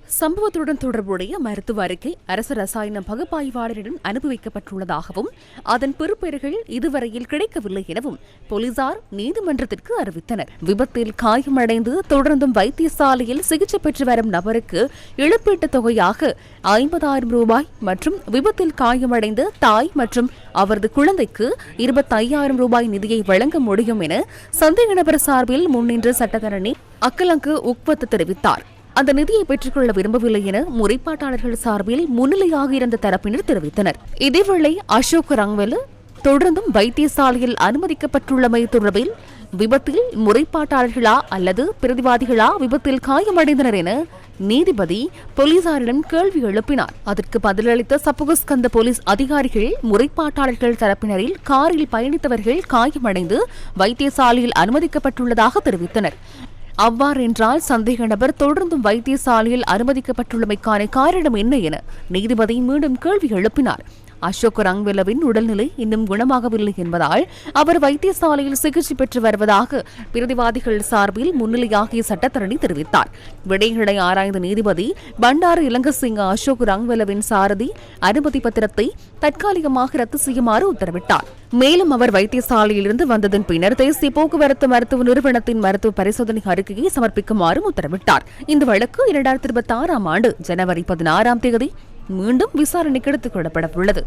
சம்பவத்துடன் தொடர்புடைய மருத்துவ அறிக்கை அரசு ரசாயன பகுப்பாய்வாளரிடம் அனுப்பி வைக்கப்பட்டுள்ளதாகவும் அதன் பெறுபேறுகள் இதுவரையில் கிடைக்கவில்லை எனவும் போலீசார் நீதிமன்றத்திற்கு அறிவித்தனர். விபத்தில் காயமடைந்து தொடர்ந்தும் வைத்தியசாலையில் சிகிச்சை பெற்று வரும் நபருக்கு இழப்பீட்டுத் தொகையாக 50,000 ரூபாய் மற்றும் விபத்தில் காயமடைந்த தாய் மற்றும் அவரது குழந்தைக்கு 25,000 ரூபாய் நிதியை வழங்க முடியும் என சந்தேக நபர் சார்பில் முன்னின்ற சட்டத்தரணி அக்கலங்கு உக்வத் தெரிவித்தார். அந்த நிதியை பெற்றுக்கொள்ள விரும்பவில்லை என முறைப்பாட்டாளர்கள் சார்பில் முன்னிலையாக இருந்த தரப்பினர் தெரிவித்தனர். இதேவேளை அசோக் ரங்வெல தொடர்ந்தும் வைத்தியசாலையில் அனுமதிக்கப்பட்டுள்ளமை தொடர்பில் விபத்தில் முறைப்பாட்டாளர்களா அல்லது பிரதிவாதிகளா விபத்தில் காயமடைந்தனர் என நீதிபதி போலீசாரிடம் கேள்வி எழுப்பினார். அதற்கு பதிலளித்த சப்புகஸ்கந்த போலீஸ் அதிகாரிகள் முறைப்பாட்டாளர்கள் தரப்பினரில் காரில் பயணித்தவர்கள் காயமடைந்து வைத்தியசாலையில் அனுமதிக்கப்பட்டுள்ளதாக தெரிவித்தனர். அவ்வாறென்றால் சந்தேக நபர் தொடர்ந்தும் வைத்தியசாலையில் அனுமதிக்கப்பட்டுள்ளமைக்கான காரணம் என்ன என நீதிபதி மீண்டும் கேள்வி எழுப்பினார். அசோக் ரங்வெலவின் உடல்நிலை இன்னும் குணமாகவில்லை என்பதால் அவர் வைத்தியசாலையில் சிகிச்சை பெற்று வருவதாக பிரதிவாதிகள் சார்பில் முன்னிலையாகிய சட்டத்தரணி தெரிவித்தார். விடைகளை ஆராய்ந்த நீதிபதி பண்டாரு இலங்கசிங்க அசோக் ரங்வெலவின் சாரதி அனுமதி பத்திரத்தை தற்காலிகமாக ரத்து செய்யுமாறு உத்தரவிட்டார். மேலும் அவர் வைத்தியசாலையிலிருந்து வந்ததன் பின்னர் தேசிய போக்குவரத்து மருத்துவ நிறுவனத்தின் மருத்துவ பரிசோதனை அறிக்கையை சமர்ப்பிக்குமாறும் உத்தரவிட்டார். இந்த வழக்கு 2026 ஆண்டு ஜனவரி 16 மீண்டும் விசாரணைக்கு எடுத்துக் கொள்ளப்பட உள்ளது.